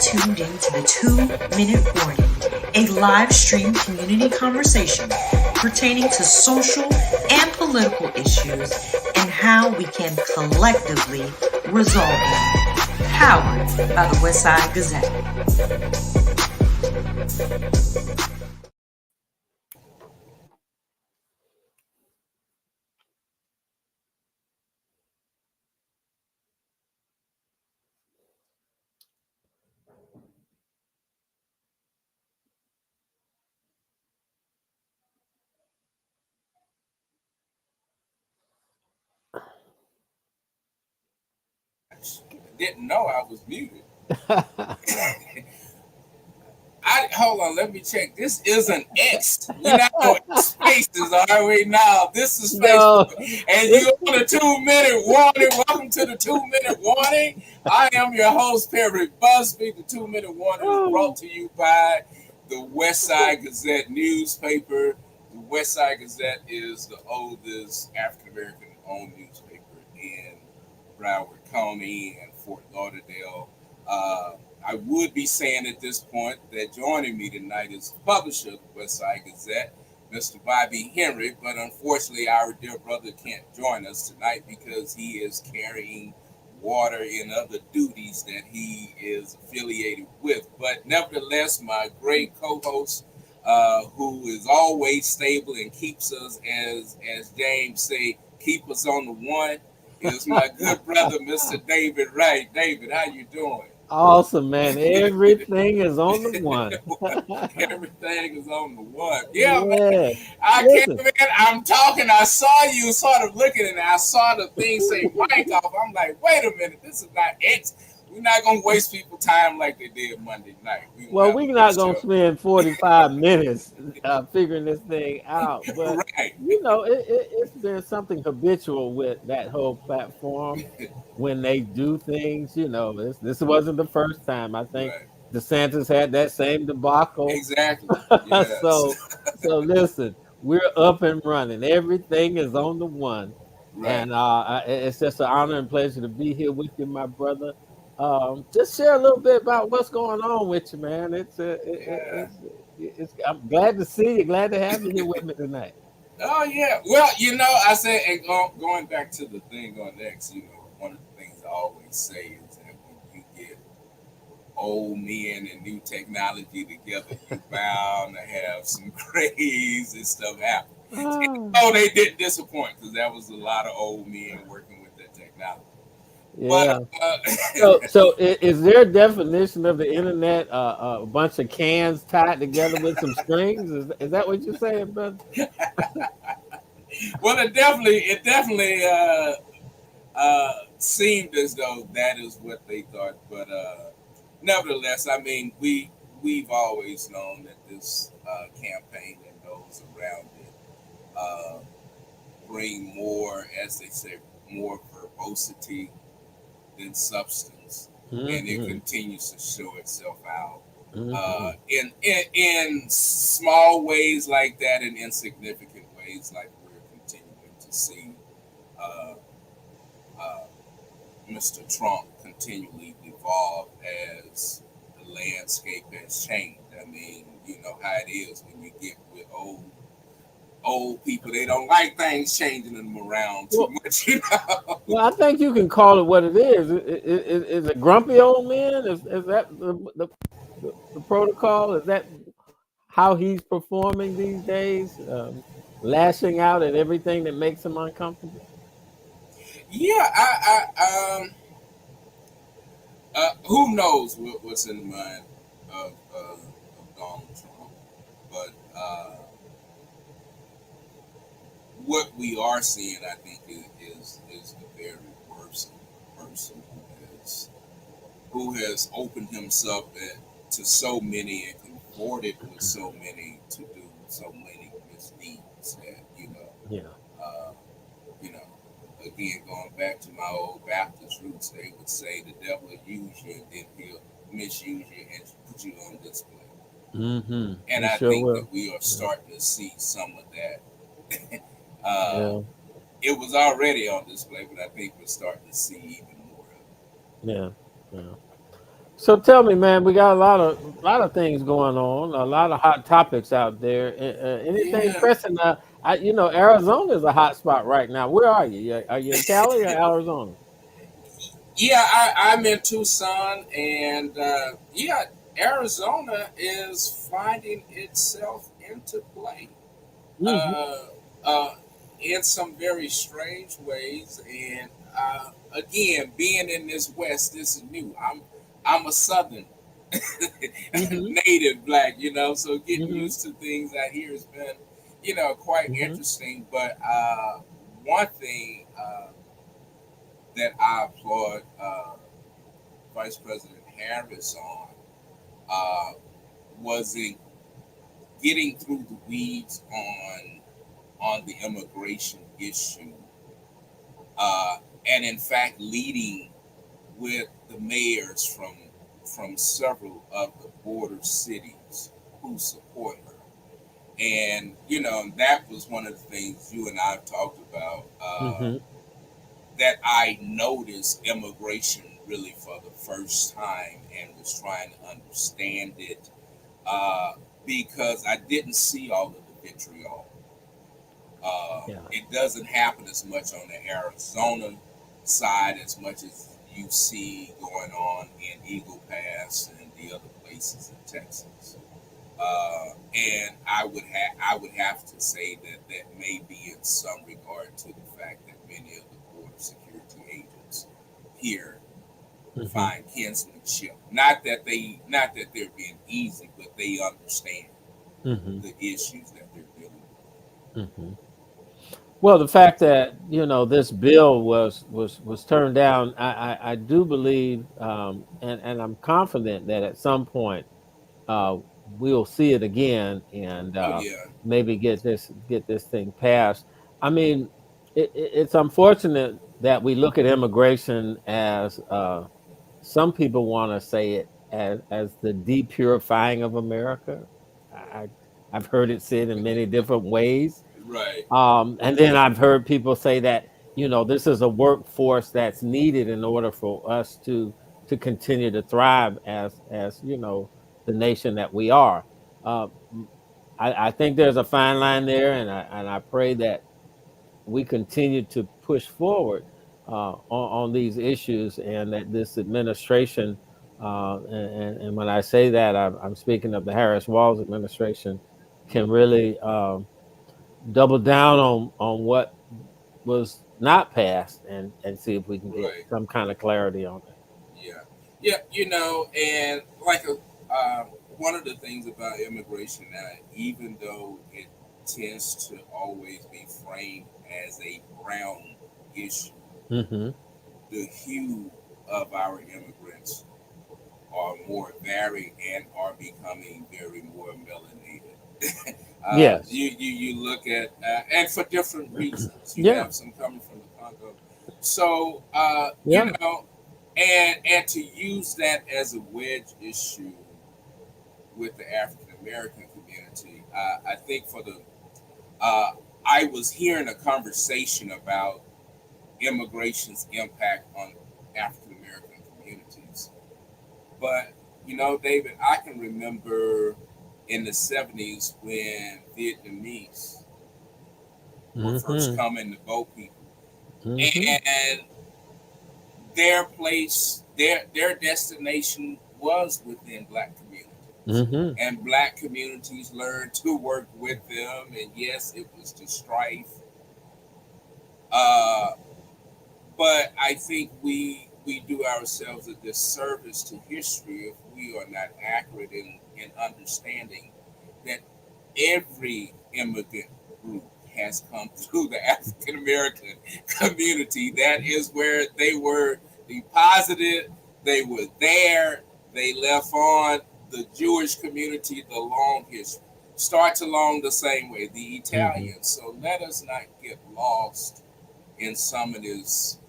tuned into the 2-Minute Warning, a live stream community conversation pertaining to social and political issues and how we can collectively resolve them. Powered by the Westside Gazette. Didn't know I was muted. Hold on, let me check. This isn't X. We're not on Spaces, are we? Now this is Facebook, and you're on a 2-minute warning. Welcome to the 2-minute warning. I am your host, Perry Busby. The 2-minute warning is brought to you by the Westside Gazette newspaper. The Westside Gazette is the oldest African American owned newspaper in Broward County and Fort Lauderdale. I would be saying at this point that joining me tonight is the publisher of the Westside Gazette, Mr. Bobby Henry, but unfortunately our dear brother can't join us tonight because he is carrying water and other duties that he is affiliated with. But nevertheless, my great co-host, who is always stable and keeps us, as James say, keep us on the one, is my good brother, Mr. David Wright. David, how you doing? Awesome, man. Everything is on the one. Everything is on the one. Yeah, man. I came in, I'm talking, I saw you sort of looking, and I saw the thing say mic off. I'm like, wait a minute, this is not X. We're not going to waste people's time like they did Monday night. We're not going to spend 45 minutes figuring this thing out. But, right. You know, it's been something habitual with that whole platform when they do things. You know, this wasn't the first time. I think DeSantis had that same debacle. Exactly. Yes. So listen, we're up and running. Everything is on the one. Right. And it's just an honor and pleasure to be here with you, my brother. Just share a little bit about what's going on with you, man. I'm glad to see you. Glad to have you here with me tonight. Oh yeah. Well, you know, I said, and going back to the thing on X, you know, one of the things I always say is that when you get old men and new technology together, you're bound to have some crazy stuff happen. Oh, they didn't disappoint because that was a lot of old men working with that technology. Yeah. But, so is there a definition of the internet a bunch of cans tied together with some strings? Is that what you're saying, brother? Well, it definitely seemed as though that is what they thought. But nevertheless, I mean, we've always known that this campaign and those around it bring more, as they say, more verbosity than substance, and it continues to show itself out in small ways like that, and insignificant ways like we're continuing to see Mr. Trump continually evolve as the landscape has changed. I mean, you know how it is when you get with old people, they don't like things changing them around too much, you know. Well, I think you can call it what it is. Is it grumpy old man? Is that the protocol? Is that how he's performing these days? Lashing out at everything that makes him uncomfortable? Yeah, who knows what's in the mind of Donald Trump, but what we are seeing, I think, is the very worst person who has opened himself to so many and comported with so many to do so many misdeeds that, you know, again, going back to my old Baptist roots, they would say the devil will use you and then he'll misuse you and put you on display. And I think that we are starting to see some of that. It was already on display, but I think we're starting to see even more of it. Yeah. So tell me, man, we got a lot of things going on, a lot of hot topics out there. Anything Yeah, pressing? Arizona is a hot spot right now. Where are you? Are you in Cali or Arizona? yeah. I'm in Tucson, and yeah, Arizona is finding itself into play. Hmm. uh, uh, in some very strange ways. And again, being in this West, this is new. I'm a Southern Hmm. native black, so getting Hmm. used to things out here has been, quite Hmm. interesting. But one thing that I applaud Vice President Harris on uh, was in getting through the weeds on the immigration issue, uh, and in fact leading with the mayors from several of the border cities who support her. And that was one of the things you and I've talked about, Hmm. that I noticed immigration really for the first time and was trying to understand it, uh, because I didn't see all of the vitriol. Yeah. It doesn't happen as much on the Arizona side as much as you see going on in Eagle Pass and the other places in Texas. And I would have to say that that may be in some regard to the fact that many of the border security agents here Hmm. find kinsmanship. Not that they're being easy, but they understand Hmm. the issues that they're dealing Hmm. Well, the fact that this bill was turned down, I do believe, and I'm confident that at some point uh, we'll see it again, and with. Oh yeah, maybe get this thing passed. I mean, it's unfortunate that we look at immigration as some people want to say it as the depurifying of America. I, I've heard it said in many different ways. right. And then I've heard people say that this is a workforce that's needed in order for us to continue to thrive as the nation that we are. I think there's a fine line there, and I pray that we continue to push forward on these issues, and that this administration, and when I say that, I'm speaking of the Harris Walls administration, can really double down on what was not passed, and see if we can get Right. some kind of clarity on it. Yeah. Yeah. And like one of the things about immigration now, even though it tends to always be framed as a brown issue, Hmm. the hue of our immigrants are more varied and are becoming very more melanated. Yes. You look at, and for different reasons. You Yeah. have some coming from the Congo. So, Yeah. and to use that as a wedge issue with the African American community, I think uh, I was hearing a conversation about immigration's impact on African American communities. But David, I can remember in the '70s when Vietnamese were first Hmm. coming to boat people, Hmm. and their place, their destination was within black communities, Hmm. and black communities learned to work with them. And yes, it was to strife, uh, but I think we do ourselves a disservice to history if we are not accurate in understanding that every immigrant group has come through the African American community. That is where they were deposited. They were there. They left on the Jewish community, the long history. Starts along the same way, the Hmm. Italians. So let us not get lost in some of this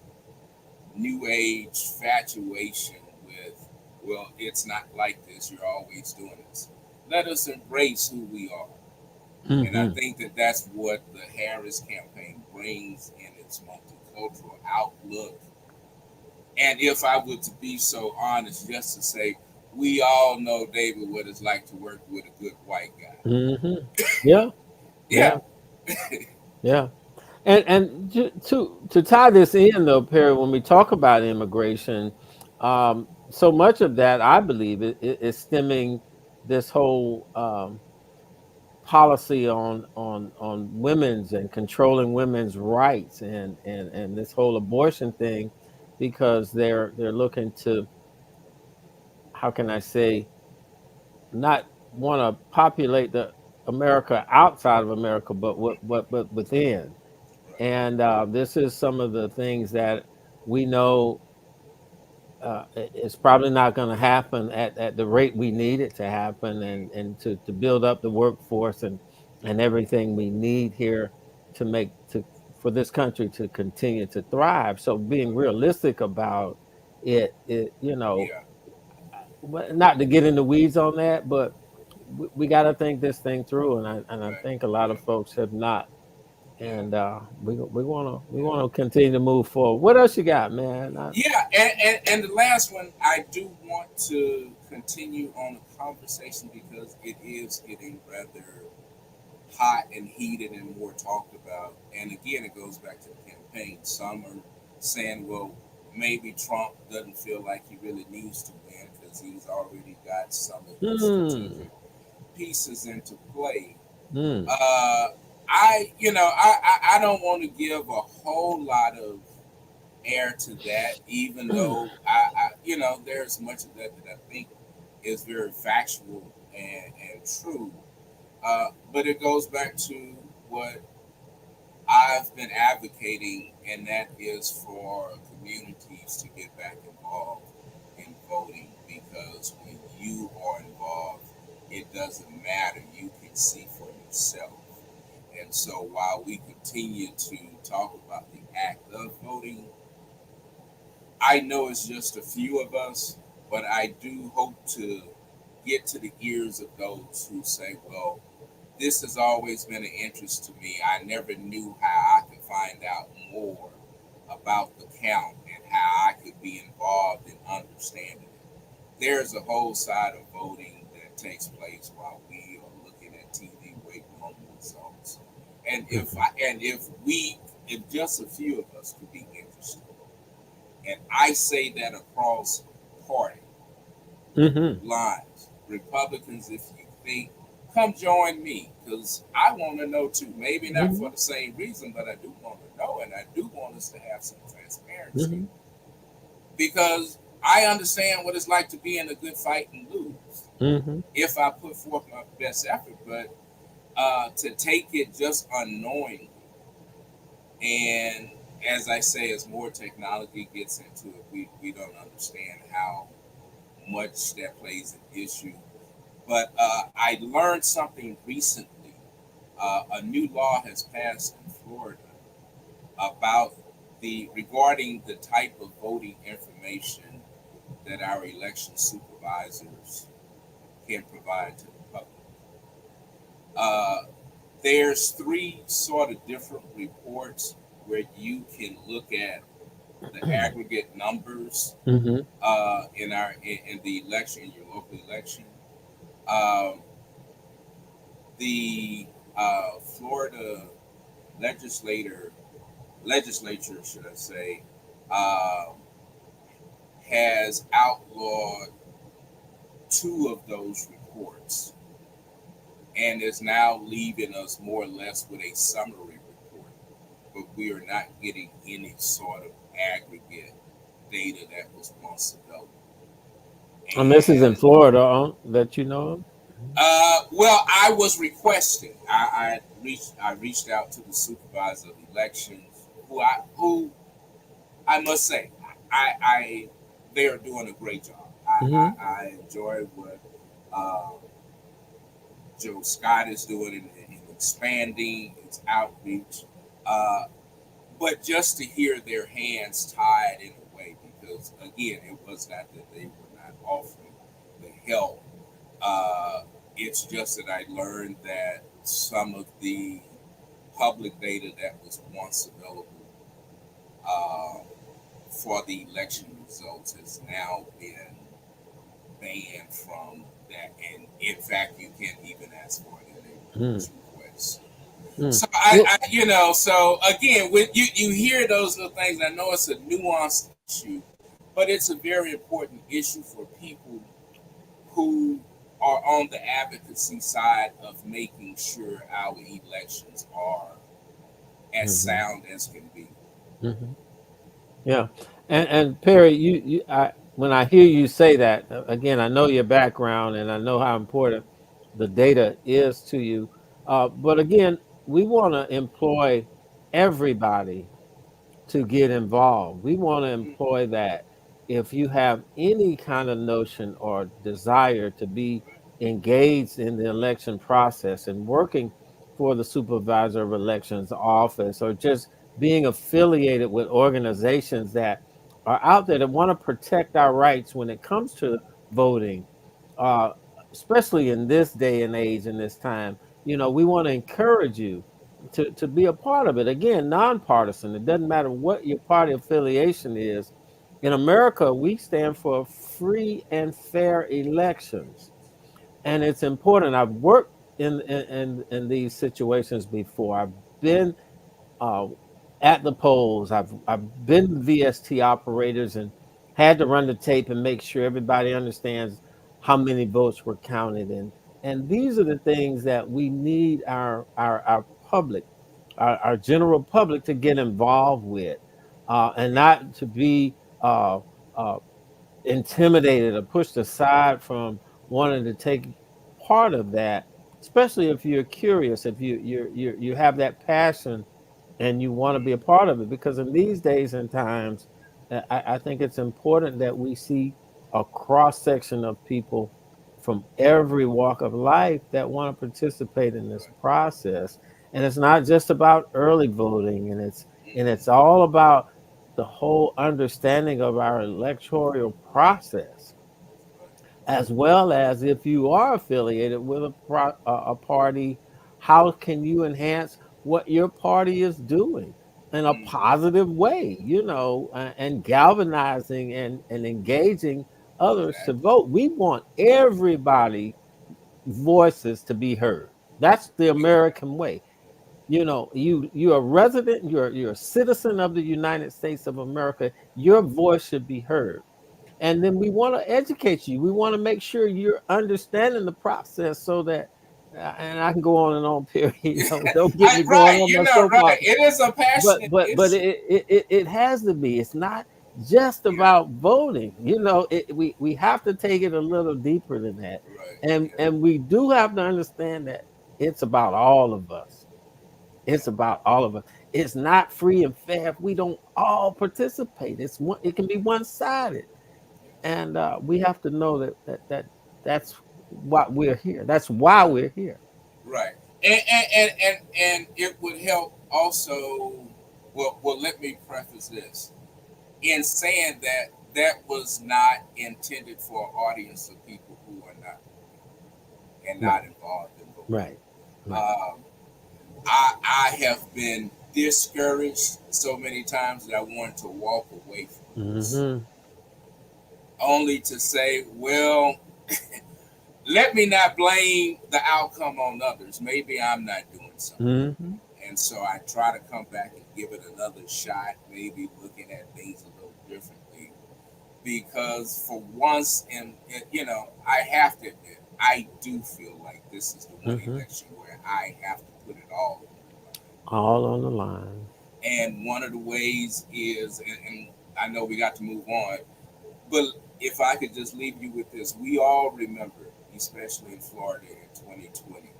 new age fatuation with, well, it's not like this, you're always doing this. Let us embrace who we are. And I Hmm. think that that's what the Harris campaign brings in its multicultural outlook And if I were to be so honest, just to say, we all know, David, what it's like to work with a good white guy. Mm-hmm. Yeah. Yeah. Yeah. And to tie this in though, Perry, when we talk about immigration, so much of that I believe is stemming this whole policy on women's and controlling women's rights and this whole abortion thing, because they're looking to, how can I say, not want to populate the America outside of America, but within. Right. And this is some of the things that we know it's probably not going to happen at the rate we need it to happen, and to build up the workforce and everything we need here to make to for this country to continue to thrive. So being realistic about it, Yeah. not to get in the weeds on that, but we got to think this thing through, and I Right. think a lot Yeah. of folks have not. Yeah. And we Yeah. want to continue to move forward. What else you got, man? Yeah, and the last one, I do want to continue on the conversation because it is getting rather hot and heated and more talked about. And again, it goes back to the campaign. Some are saying, well, maybe Trump doesn't feel like he really needs to win because he's already got some of his Hmm. strategic pieces into play. Hmm. I don't want to give a whole lot of air to that, even though there's much of that I think is very factual and true. But it goes back to what I've been advocating, and that is for communities to get back involved in voting, because when you are involved, it doesn't matter. You can see for yourself. And so while we continue to talk about the act of voting, I know it's just a few of us, but I do hope to get to the ears of those who say, well, this has always been an interest to me. I never knew how I could find out more about the count and how I could be involved in understanding it. There's a whole side of voting that takes place while we are looking at TV waiting on the results. And if just a few of us could be interested, and I say that across party Mm-hmm. lines. Republicans, if you think, come join me, because I want to know too. Maybe not Mm-hmm. for the same reason, but I do want to know, and I do want us to have some transparency, Mm-hmm. because I understand what it's like to be in a good fight and lose Mm-hmm. if I put forth my best effort. But to take it just unknowingly, and as I say, as more technology gets into it, we don't understand how much that plays an issue. But I learned something recently. A new law has passed in Florida about the regarding the type of voting information that our election supervisors can provide to the public. Uh, there's three sort of different reports where you can look at the aggregate numbers Mm-hmm. in the election, in your local election. Um, the Florida legislator legislature, should I say, um, has outlawed two of those reports and is now leaving us more or less with a summary report, but we are not getting any sort of aggregate data that was once available. And this is in And Florida, that you know of. well, I was requesting. I reached out to the supervisor of elections, who I must say, I they are doing a great job. Mm-hmm. I enjoy what uh, Joe Scott is doing in expanding its outreach, uh, but just to hear their hands tied in a way, because again, it was not that they were not offering the help. Uh, it's just that I learned that some of the public data that was once available uh, for the election results has now been banned from that, and in fact, you can't even ask for it in a push request. So so again, when you hear those little things, I know it's a nuanced issue, but it's a very important issue for people who are on the advocacy side of making sure our elections are as sound as can be. Yeah, and Perry, when I hear you say that again, I know your background and I know how important the data is to you. But again, we want to employ everybody to get involved. We want to employ that. If you have any kind of notion or desire to be engaged in the election process and working for the supervisor of elections office, or just being affiliated with organizations that are out there that want to protect our rights when it comes to voting, uh, especially in this day and age, in this time, we want to encourage you to be a part of it. Again, nonpartisan. It doesn't matter what your party affiliation is. In America, we stand for free and fair elections, and it's important. I've worked in these situations before. I've been uh, at the polls. I've been VST operators and had to run the tape and make sure everybody understands how many votes were counted. And these are the things that we need our public, our general public, to get involved with, and not to be uh, intimidated or pushed aside from wanting to take part of that, especially if you're curious, if you have that passion and you want to be a part of it. Because in these days and times, I think it's important that we see a cross section of people from every walk of life that want to participate in this process. And it's not just about early voting, and it's all about the whole understanding of our electoral process, as well as if you are affiliated with a party, how can you enhance what your party is doing in a positive way, and galvanizing and engaging others to Exactly. vote. We want everybody voices to be heard. That's the American way. You're a resident, you're a citizen of the United States of America. Your voice should be heard. And then we want to educate you. We want to make sure you're understanding the process so that, and I can go on and on, period. Don't get me going Right, on my right. soapbox. It is a But passionate but but issue. it has to be. It's not just Yeah, about voting. We have to take it a little deeper than that, right. and Yeah, and we do have to understand that it's about all of us. yeah. It's about all of us. It's not free and fair if we don't all participate. It can be one sided, and we have to know that's what we're here. That's why we're here. Right. And it would help also. Well, let me preface this in saying that that was not intended for an audience of people who are not and not Right, involved in voting. right, right. Um, I have been discouraged so many times that I wanted to walk away from this, Mm-hmm. only to say, well, let me not blame the outcome on others. Maybe I'm not doing something. Mm-hmm. And so I try to come back and give it another shot, maybe looking at things a little differently. Because for once, I have to admit, I do feel like this is the one Mm-hmm. election where I have to put it all on the line. All on the line. And one of the ways is, and I know we got to move on, but if I could just leave you with this, we all remember, especially in Florida in 2020,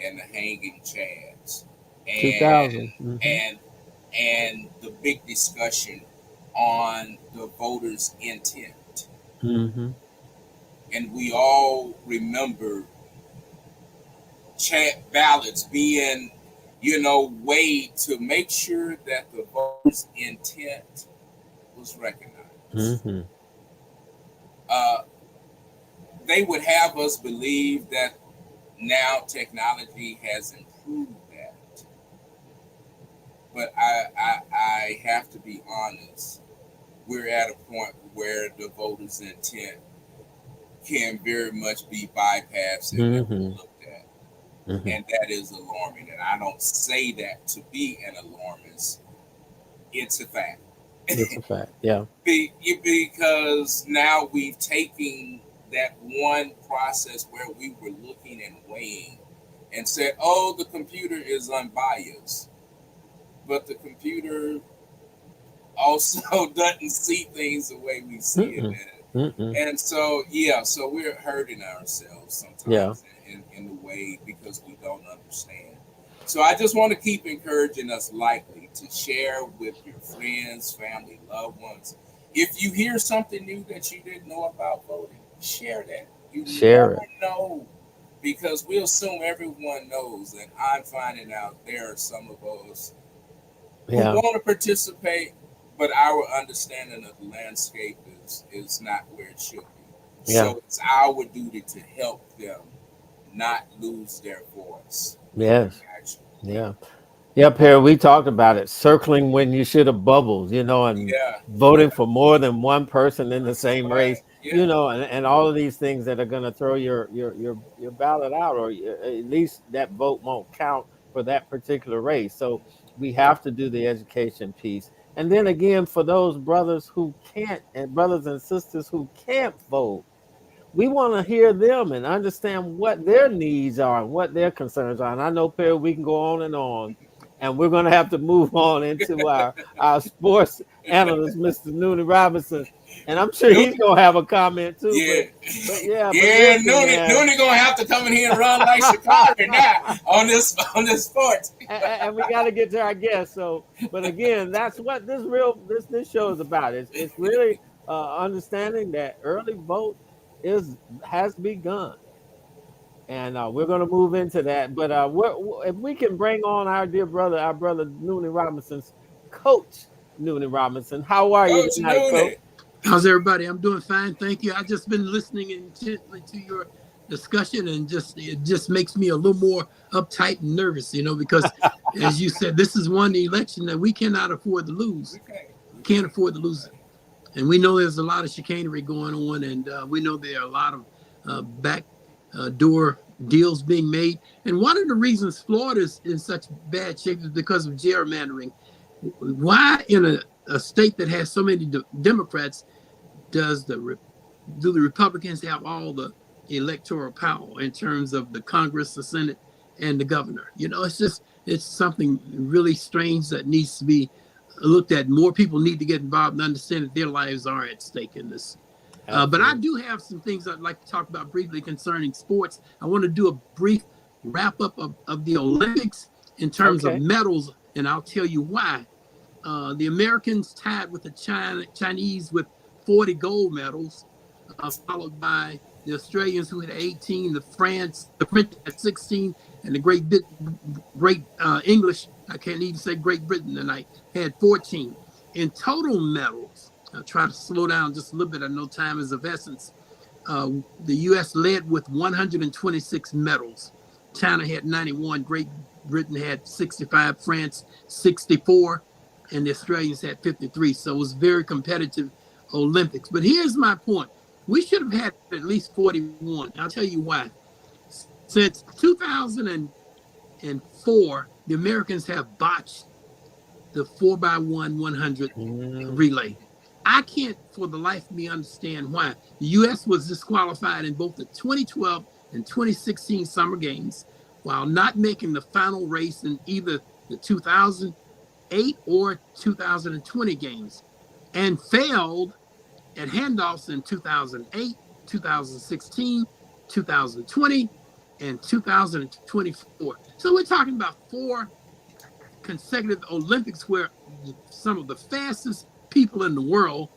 and the hanging chads, and 2000. Mm-hmm. and and the big discussion on the voters' intent, Mm-hmm. and we all remember chat ballots being, weighed to make sure that the voters' intent was recognized. Mm-hmm. Uh, they would have us believe that now technology has improved that, but I have to be honest. we're at a point where the voters' intent can very much be bypassed and never looked at. And that is alarming. And I don't say that to be an alarmist. It's a fact. It's a fact, yeah. Because now we've taken that one process where we were looking and weighing and said, oh, the computer is unbiased. But the computer also doesn't see things the way we see it. And so, so we're hurting ourselves sometimes in the way because we don't understand. So I just want to keep encouraging us likely to share with your friends, family, loved ones. If you hear something new that you didn't know about voting, share that. You never know, because we assume everyone knows, and I'm finding out there are some of us who want to participate, but our understanding of the landscape is not where it should be. So it's our duty to help them not lose their voice. Yes. Yeah, Perry, we talked about it. Circling when you should have bubbled, and voting for more than one person in the same race, and all of these things that are going to throw your ballot out, or at least that vote won't count for that particular race. So we have to do the education piece. And then again, for those brothers who can't, and brothers and sisters who can't vote, we want to hear them and understand what their needs are and what their concerns are. And I know, Perry, we can go on, and we're going to have to move on into our sports analyst, Mr. Noonie Robinson. And I'm sure he's going to have a comment too. Noonie going to have to come in here and run like Chicago now on this sports. And we got to get to our guest. So, but again, that's what this show is about. It's really understanding that early vote has begun. And we're going to move into that. But if we can bring on our brother Noonie Robinson's coach, Noonie Robinson. How are you tonight, Coach? How's everybody? I'm doing fine, thank you. I've just been listening intently to your discussion, and it just makes me a little more uptight and nervous, because as you said, this is one election that we cannot afford to lose. We can't afford to lose it. And we know there's a lot of chicanery going on, and we know there are a lot of backdoor deals being made. And one of the reasons Florida is in such bad shape is because of gerrymandering. Why in a state that has so many Democrats do the Republicans have all the electoral power in terms of the Congress, the Senate, and the governor? It's something really strange that needs to be looked at. More people need to get involved and understand that their lives are at stake in this. But I do have some things I'd like to talk about briefly concerning sports. I want to do a brief wrap up of the Olympics in terms of medals, and I'll tell you why. The Americans tied with the Chinese with 40 gold medals, followed by the Australians who had 18, the French had 16, and the Great English, I can't even say Great Britain tonight, had 14. In total medals, I'll try to slow down just a little bit. I know time is of essence. The U.S. led with 126 medals. China had 91. Great Britain had 65. France 64. And the Australians had 53. So it was very competitive Olympics. But here's my point. We should have had at least 41. I'll tell you why. Since 2004, the Americans have botched the 4x1 100 relay. I can't for the life of me understand why. The U.S. was disqualified in both the 2012 and 2016 Summer Games, while not making the final race in either the 2008 or 2020 games, and failed at handoffs in 2008, 2016, 2020, and 2024. So we're talking about 4 consecutive Olympics where some of the fastest people in the world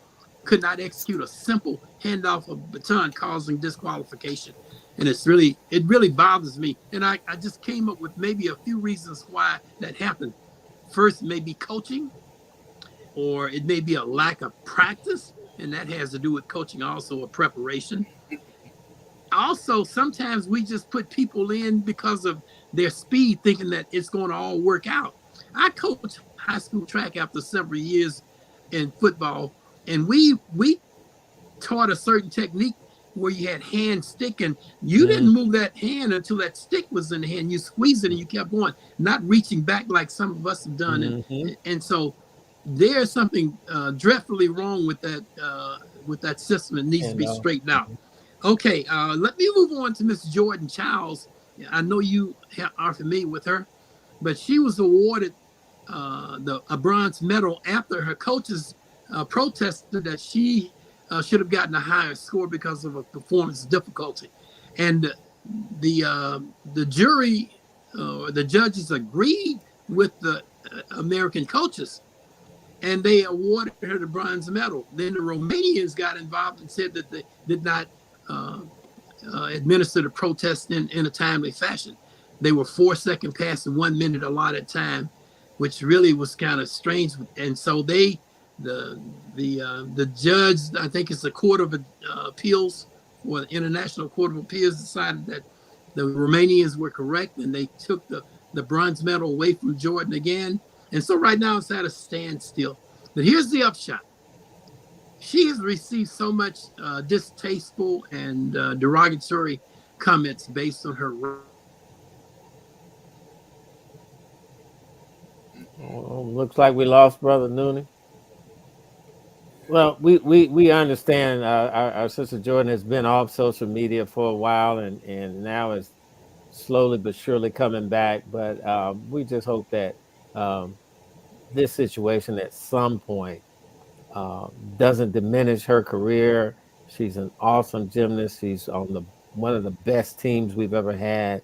could not execute a simple handoff of baton, causing disqualification. And it really bothers me. And I just came up with maybe a few reasons why that happened. First, maybe coaching, or it may be a lack of practice, and that has to do with coaching also, a preparation. Also, sometimes we just put people in because of their speed, thinking that it's going to all work out. I coached high school track after several years in football, and we taught a certain technique where you had hand stick, and you didn't move that hand until that stick was in the hand. You squeezed it and you kept going, not reaching back like some of us have done. And so there's something dreadfully wrong with that system. It needs to And be straightened out. Okay, let me move on to Miss Jordan Childs. I know you are familiar with her, but she was awarded a bronze medal after her coaches protested that she should have gotten a higher score because of a performance difficulty, and the jury, the judges agreed with the American coaches, and they awarded her the bronze medal. Then the Romanians got involved and said that they did not uh, administer the protest in a timely fashion. They were 4 seconds past the 1 minute allotted time, which really was kind of strange. And so they, the judge, I think it's the Court of Appeals, or the International Court of Appeals, decided that the Romanians were correct, and they took the bronze medal away from Jordan again. And so right now it's at a standstill. But here's the upshot. She has received so much distasteful and derogatory comments based on her. Looks like we lost Brother Noonan. Well, we understand our sister Jordan has been off social media for a while, and now is slowly but surely coming back. But we just hope that this situation at some point doesn't diminish her career. She's an awesome gymnast. She's on one of the best teams we've ever had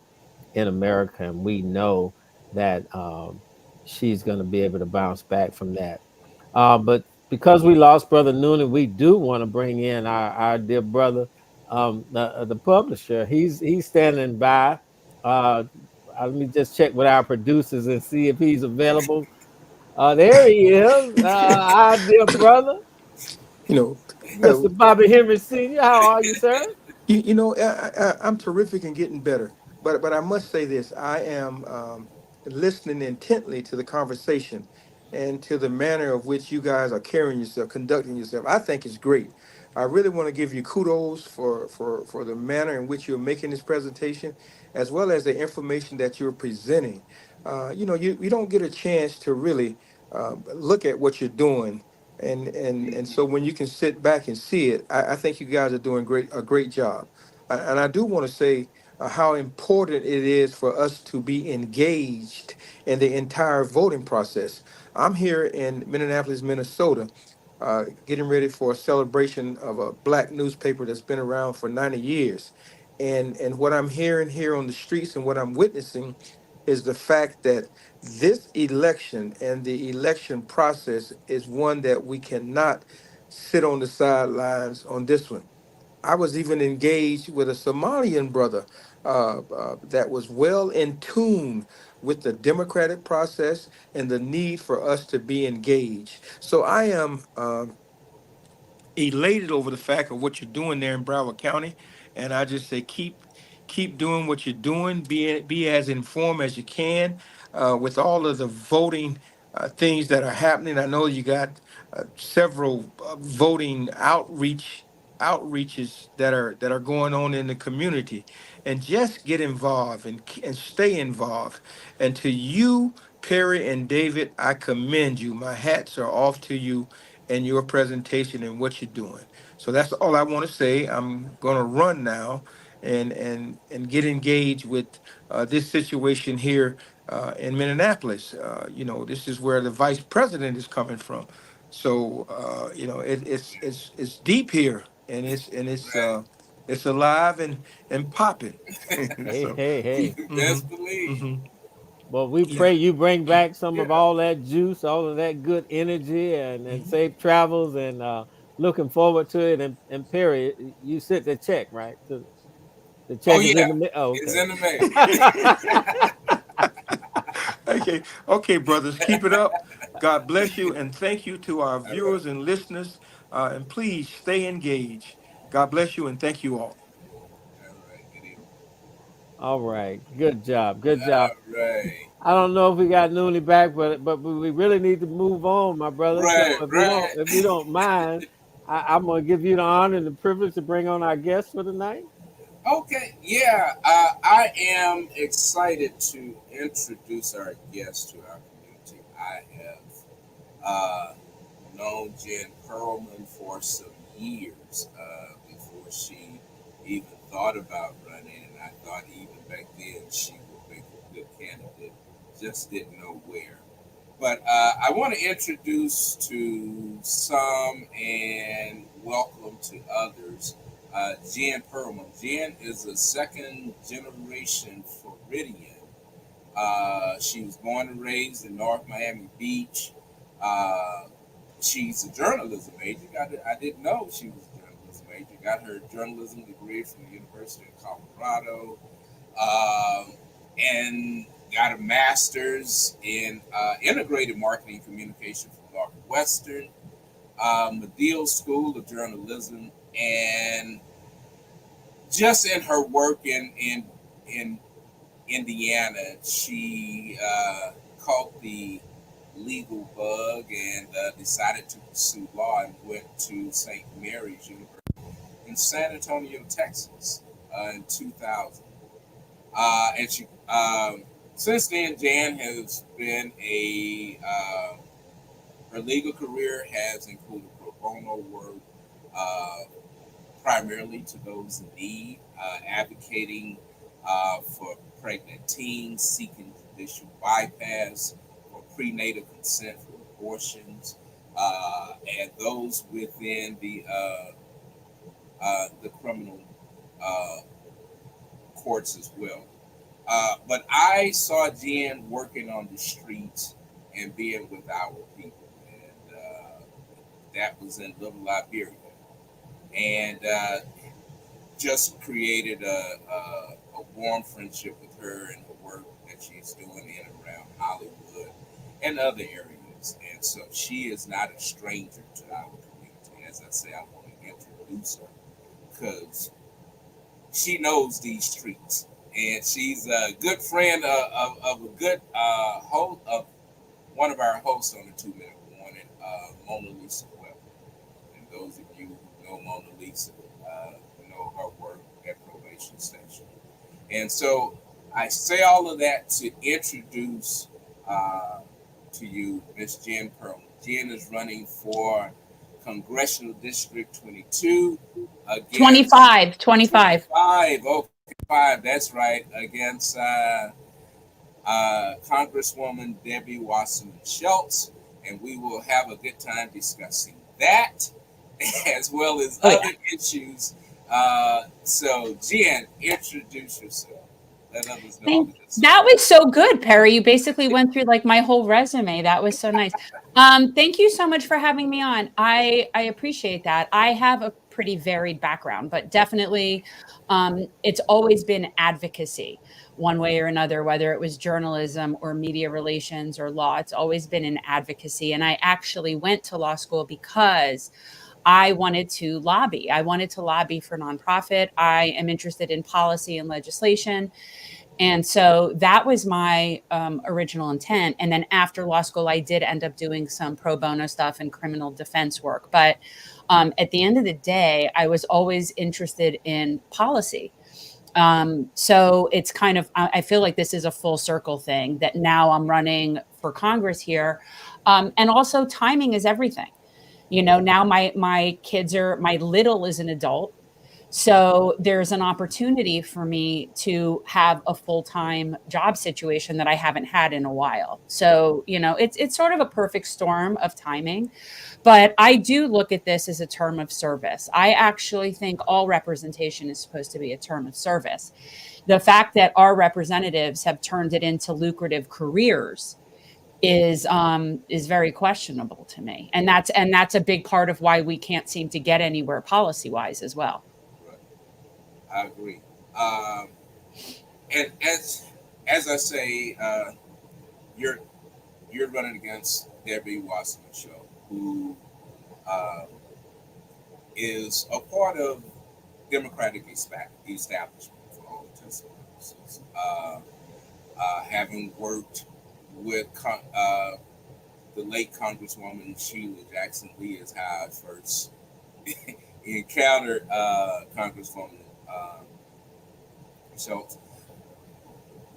in America, and we know that she's going to be able to bounce back from that. But because we lost Brother Noonan, we do want to bring in our dear brother, the publisher. He's standing by. Let me just check with our producers and see if he's available. There he is, our dear brother, You know, Mr. Bobby Henry Sr. How are you, sir? I'm terrific and getting better. But I must say this: I am listening intently to the conversation and to the manner of which you guys are carrying yourself, conducting yourself. I think it's great. I really want to give you kudos for the manner in which you're making this presentation, as well as the information that you're presenting. You don't get a chance to really look at what you're doing, and so when you can sit back and see it, I think you guys are doing a great job. And I do want to say how important it is for us to be engaged in the entire voting process. I'm here in Minneapolis, Minnesota, getting ready for a celebration of a black newspaper that's been around for 90 years. And what I'm hearing here on the streets and what I'm witnessing is the fact that this election and the election process is one that we cannot sit on the sidelines on this one. I was even engaged with a Somalian brother that was well in tune with the democratic process and the need for us to be engaged. So I am elated over the fact of what you're doing there in Broward County, and I just say keep doing what you're doing. Be as informed as you can with all of the voting things that are happening. I know you got several voting outreaches that are going on in the community, and just get involved and stay involved. And to you, Perry and David, I commend you. My hats are off to you and your presentation and what you're doing. So that's all I want to say. I'm going to run now and get engaged with this situation here in Minneapolis. This is where the vice president is coming from. So it's deep here, and Right. it's alive and popping. Hey, So, hey, hey. Best mhm, believe. mhm. Well, we Yeah. pray you bring back some of Yeah. all that juice, all of that good energy, and safe travels, and looking forward to it. And Perry, you sent the check, right? The Oh check is in yeah, the oh, it's okay. in the mail. Okay, brothers, keep it up. God bless you, and thank you to our All right. viewers and listeners. And please stay engaged. God bless you, and thank you all. All right. Good evening. All right, good job, good job. All right. I don't know if we got Noonie back, but we really need to move on, my brother. So Right, right. if you don't mind, I'm gonna give you the honor and the privilege to bring on our guest for tonight. Okay, yeah, I am excited to introduce our guest to our community. I have known Jen Perelman for some years before she even thought about running, and I thought even back then she would make a good candidate, just didn't know where. But I want to introduce to some and welcome to others Jen Perelman. Jen is a second generation Floridian. She was born and raised in North Miami Beach. Uh, she's a journalism major. I didn't know she was a journalism major. Got her journalism degree from the University of Colorado. Um, and got a master's in integrated marketing communication from Northwestern, Medill School of Journalism, and just in her work in Indiana, she caught the legal bug and decided to pursue law and went to St. Mary's University in San Antonio, Texas, in 2000. And she since then, Jan has been her legal career has included pro bono work, uh, primarily to those in need, advocating for pregnant teens seeking judicial bypass or prenatal consent for abortions, and those within the criminal uh, courts as well. But I saw Jen working on the streets and being with our people, and that was in Little Liberia, and just created a warm friendship with her and the work that she's doing in and around Hollywood and other areas. And so she is not a stranger to our community. As I say, I want to introduce her because she knows these streets, and she's a good friend of a good host of one of our hosts on the 2 Minute Warning, Mona Lisa Webb. And those of you who know Mona Lisa know her work at Probation Station. And so I say all of that to introduce to you Miss Jen Perelman. Jen is running for Congressional District 22 against 25. 25. Okay, 5. That's right. Against Congresswoman Debbie Wasserman Schultz, and we will have a good time discussing that as well as other issues. So, Jen, introduce yourself. Let others know all of this. That was so good, Perry. You basically went through like my whole resume. That was so nice. Thank you so much for having me on. I appreciate that. I have a pretty varied background, but definitely it's always been advocacy one way or another, whether it was journalism or media relations or law. It's always been an advocacy. And I actually went to law school because I wanted to lobby. I wanted to lobby for nonprofit. I am interested in policy and legislation. And so that was my original intent. And then after law school, I did end up doing some pro bono stuff and criminal defense work. But at the end of the day, I was always interested in policy. So it's kind of, I feel like this is a full circle thing that now I'm running for Congress here. And also timing is everything. You know, now my kids are, my little is an adult. So there's an opportunity for me to have a full-time job situation that I haven't had in a while. So, you know, it's sort of a perfect storm of timing, but I do look at this as a term of service. I actually think all representation is supposed to be a term of service. The fact that our representatives have turned it into lucrative careers is very questionable to me. And that's a big part of why we can't seem to get anywhere policy-wise as well. I agree. And as I say, you're running against Debbie Wasserman Schultz, who is a part of Democratic establishment for all intents and purposes. Having worked with the late Congresswoman Sheila Jackson Lee is how I first encountered Congresswoman Schultz.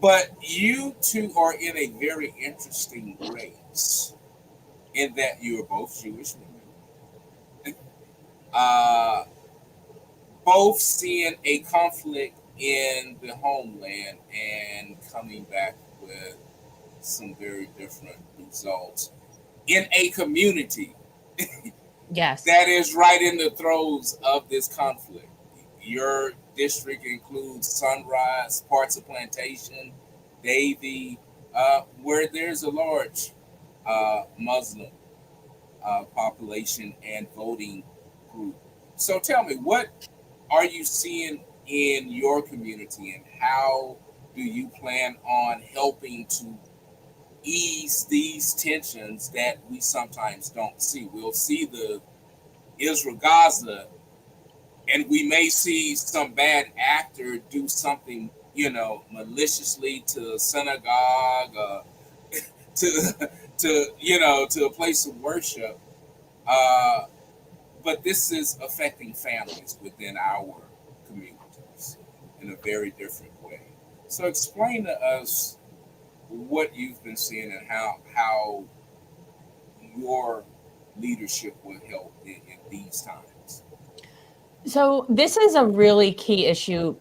But you two are in a very interesting race in that you are both Jewish women, both seeing a conflict in the homeland and coming back with some very different results in a community Yes. that is right in the throes of this conflict. Your district includes Sunrise, parts of Plantation, Davie, where there's a large Muslim population and voting group. So tell me, what are you seeing in your community, and how do you plan on helping to ease these tensions that we sometimes don't see? We'll see the Israel-Gaza, and we may see some bad actor do something, maliciously to a synagogue, to a place of worship. But this is affecting families within our communities in a very different way. So explain to us what you've been seeing and how your leadership will help in these times. So this is a really key issue,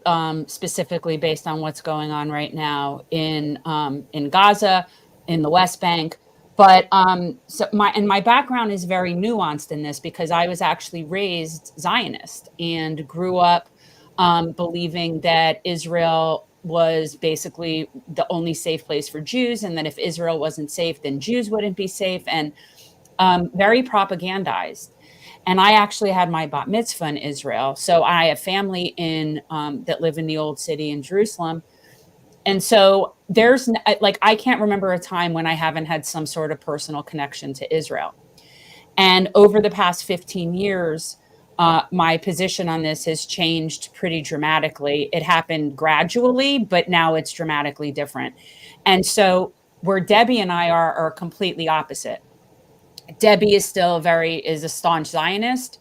specifically based on what's going on right now in Gaza, in the West Bank. But so my background is very nuanced in this, because I was actually raised Zionist and grew up believing that Israel was basically the only safe place for Jews, and that if Israel wasn't safe, then Jews wouldn't be safe, and very propagandized. And I actually had my bat mitzvah in Israel. So I have family that live in the old city in Jerusalem. And so there's I can't remember a time when I haven't had some sort of personal connection to Israel. And over the past 15 years, my position on this has changed pretty dramatically. It happened gradually, but now it's dramatically different. And so where Debbie and I are completely opposite. Debbie is still is a staunch Zionist,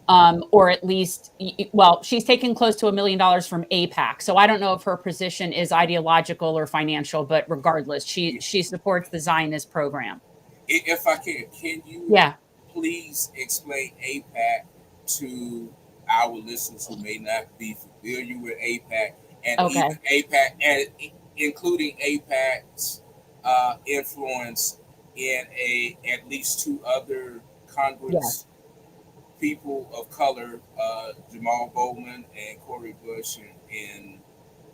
or at least, well, she's taken close to $1 million from AIPAC. So I don't know if her position is ideological or financial, but regardless, she supports the Zionist program. If I can you please explain AIPAC to our listeners who may not be familiar with AIPAC, and even AIPAC, and including AIPAC's influence in at least two other Congress people of color, Jamal Bowman and Cori Bush in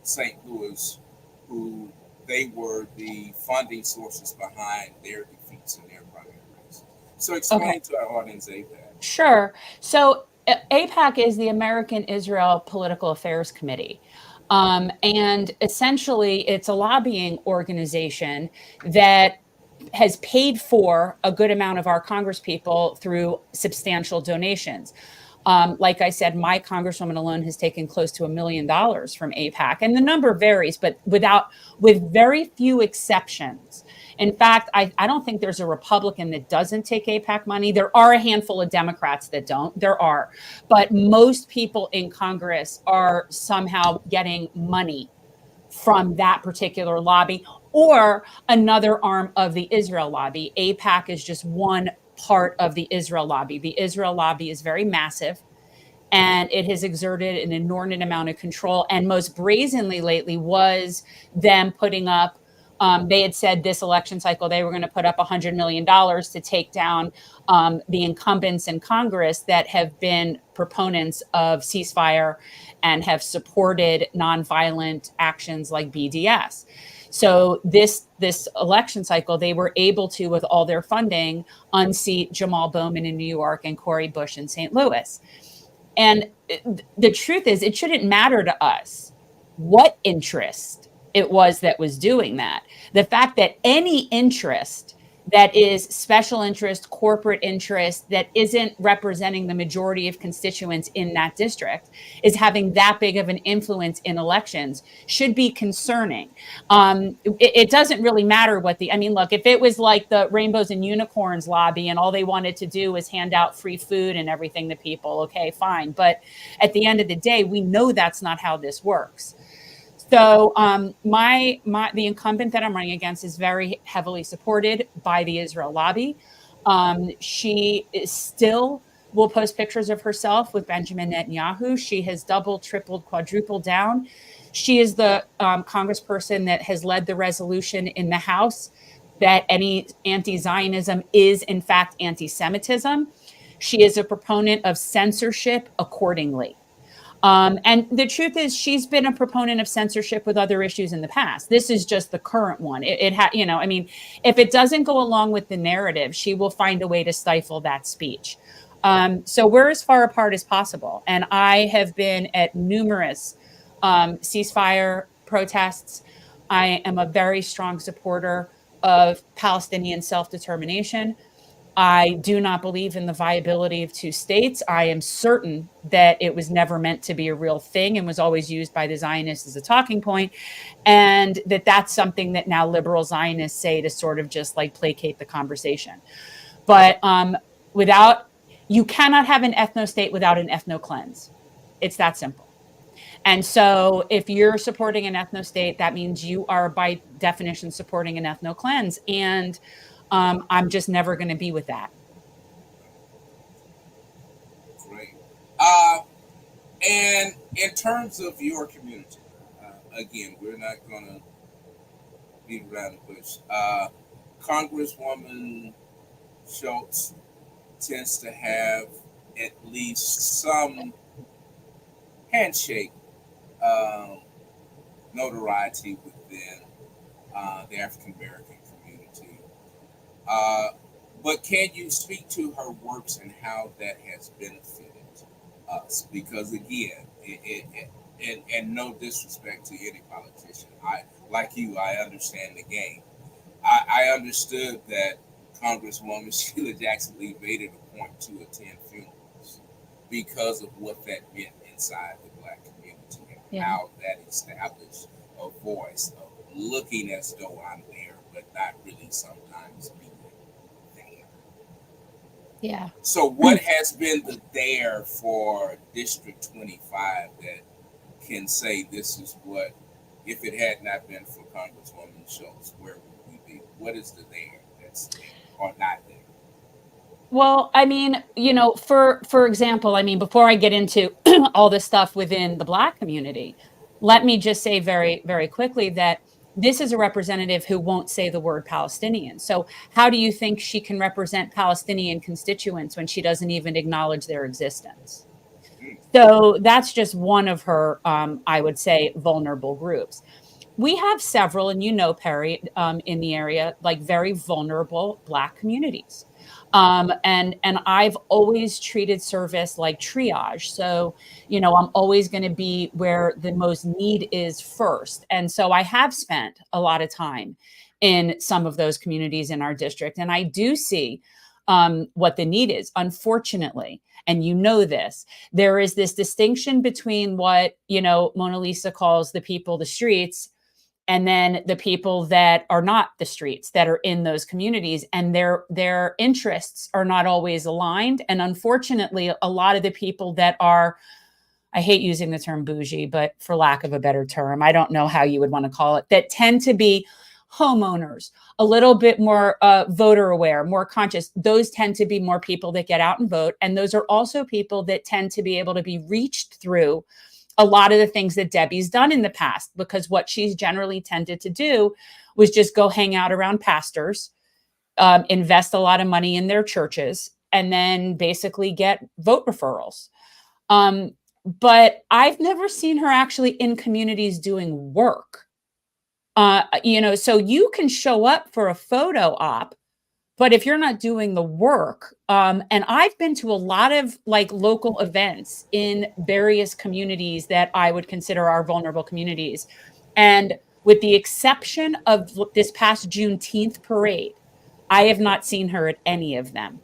St. Louis, who they were the funding sources behind their defeats in their primaries. So explain to our audience AIPAC. Sure. So AIPAC is the American Israel Political Affairs Committee. And essentially, it's a lobbying organization that has paid for a good amount of our congresspeople through substantial donations. Like I said, my congresswoman alone has taken close to $1 million from AIPAC, and the number varies, but with very few exceptions. In fact, I don't think there's a Republican that doesn't take AIPAC money. There are a handful of Democrats that don't. There are, but most people in Congress are somehow getting money from that particular lobby or another arm of the Israel lobby. AIPAC is just one part of the Israel lobby. The Israel lobby is very massive, and it has exerted an inordinate amount of control. And most brazenly lately was them putting up, they had said this election cycle they were going to put up $100 million to take down the incumbents in Congress that have been proponents of ceasefire and have supported nonviolent actions like BDS. So this election cycle, they were able to, with all their funding, unseat Jamal Bowman in New York and Cori Bush in St. Louis. And the truth is, it shouldn't matter to us what interest it was that was doing that. The fact that any interest that is special interest, corporate interest, that isn't representing the majority of constituents in that district, is having that big of an influence in elections should be concerning. It doesn't really matter what I mean, look, if it was like the Rainbows and Unicorns lobby and all they wanted to do was hand out free food and everything to people, okay, fine. But at the end of the day, we know that's not how this works. So the incumbent that I'm running against is very heavily supported by the Israel lobby. She is still will post pictures of herself with Benjamin Netanyahu. She has doubled, tripled, quadrupled down. She is the congressperson that has led the resolution in the House that any anti-Zionism is in fact anti-Semitism. She is a proponent of censorship accordingly. And the truth is, she's been a proponent of censorship with other issues in the past. This is just the current one. I mean, if it doesn't go along with the narrative, she will find a way to stifle that speech. So we're as far apart as possible. And I have been at numerous ceasefire protests. I am a very strong supporter of Palestinian self-determination. I do not believe in the viability of two states. I am certain that it was never meant to be a real thing and was always used by the Zionists as a talking point. And that's something that now liberal Zionists say to sort of just like placate the conversation. But you cannot have an ethno-state without an ethno-cleanse. It's that simple. And so if you're supporting an ethno-state, that means you are by definition supporting an ethno-cleanse. And I'm just never going to be with that. Great. And in terms of your community, again, we're not going to beat around the bush. Congresswoman Schultz tends to have at least some handshake notoriety within the African American community. But can you speak to her works and how that has benefited us? Because again, and no disrespect to any politician, like you, I understand the game. I understood that Congresswoman Sheila Jackson Lee made it a point to attend funerals because of what that meant inside the Black community and how that established a voice of looking as though I'm there, but not really sometimes being there. Yeah. So what has been the there for District 25 that can say this is what, if it had not been for Congresswoman Schultz, where would we be? What is the there that's there or not there? Well, I mean, for example, I mean, before I get into all this stuff within the Black community, let me just say very, very quickly that this is a representative who won't say the word Palestinian. So how do you think she can represent Palestinian constituents when she doesn't even acknowledge their existence? So that's just one of her, I would say, vulnerable groups. We have several, and Perry, in the area, like very vulnerable Black communities. And I've always treated service like triage. So, I'm always going to be where the most need is first. And so I have spent a lot of time in some of those communities in our district. And I do see what the need is. Unfortunately, and this, there is this distinction between what, Mona Lisa calls the people, the streets, and then the people that are not the streets, that are in those communities, and their interests are not always aligned. And unfortunately, a lot of the people that are, I hate using the term bougie, but for lack of a better term, I don't know how you would want to call it, that tend to be homeowners, a little bit more voter aware, more conscious. Those tend to be more people that get out and vote. And those are also people that tend to be able to be reached through a lot of the things that Debbie's done in the past, because what she's generally tended to do was just go hang out around pastors, invest a lot of money in their churches, and then basically get vote referrals. But I've never seen her actually in communities doing work. So you can show up for a photo op, but if you're not doing the work, and I've been to a lot of like local events in various communities that I would consider our vulnerable communities. And with the exception of this past Juneteenth parade, I have not seen her at any of them.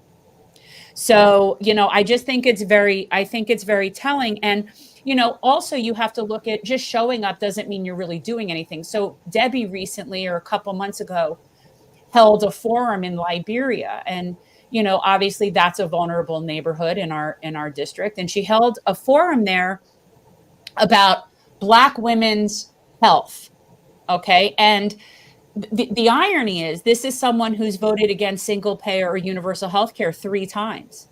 So, I just think it's very telling. And, also you have to look at just showing up doesn't mean you're really doing anything. So Debbie recently, or a couple months ago, held a forum in Liberia. And, obviously that's a vulnerable neighborhood in our district. And she held a forum there about Black women's health. Okay. And the irony is, this is someone who's voted against single payer or universal health care 3 times.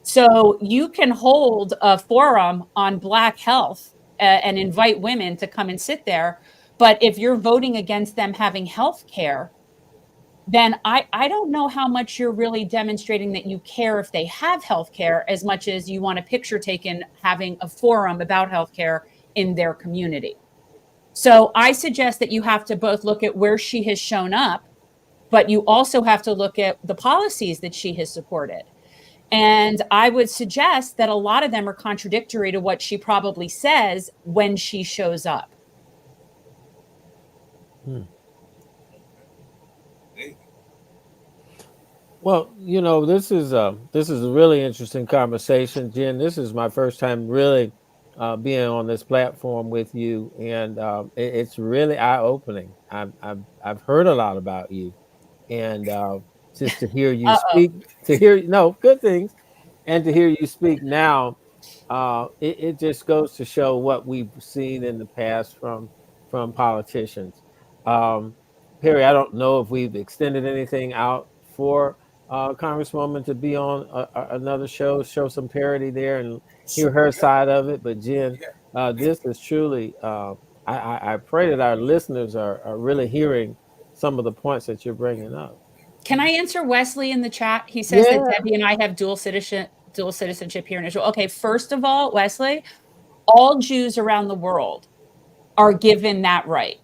So you can hold a forum on Black health and invite women to come and sit there. But if you're voting against them having health care, then I don't know how much you're really demonstrating that you care if they have health care, as much as you want a picture taken having a forum about health care in their community. So I suggest that you have to both look at where she has shown up, but you also have to look at the policies that she has supported. And I would suggest that a lot of them are contradictory to what she probably says when she shows up. Well, this is a really interesting conversation, Jen. This is my first time really being on this platform with you, and it's really eye-opening. I've heard a lot about you, and just to hear you speak, good things, and to hear you speak now, it just goes to show what we've seen in the past from politicians. Perry, I don't know if we've extended anything out for Congresswoman to be on another show some parity there and hear her side of it. But Jen, this is truly, I pray that our listeners are really hearing some of the points that you're bringing up. Can I answer Wesley in the chat? He says that Debbie and I have dual citizenship here in Israel. Okay, first of all, Wesley, all Jews around the world are given that right.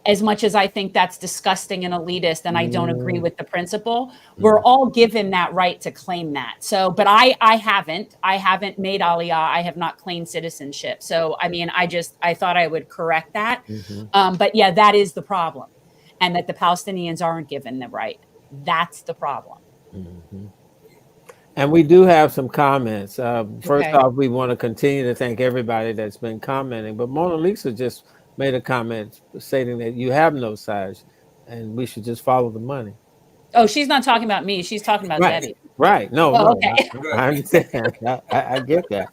As much as I think that's disgusting and elitist, and I don't agree with the principle, we're all given that right to claim that. So, but I haven't made Aliyah. I have not claimed citizenship. So, I mean, I thought I would correct that. But yeah, that is the problem. And that the Palestinians aren't given the right. That's the problem. And we do have some comments. First off, we want to continue to thank everybody that's been commenting. But Mona Lisa just made a comment stating that you have no size and we should just follow the money. Oh, she's not talking about me. She's talking about Debbie. Right. No, okay. I understand. I get that.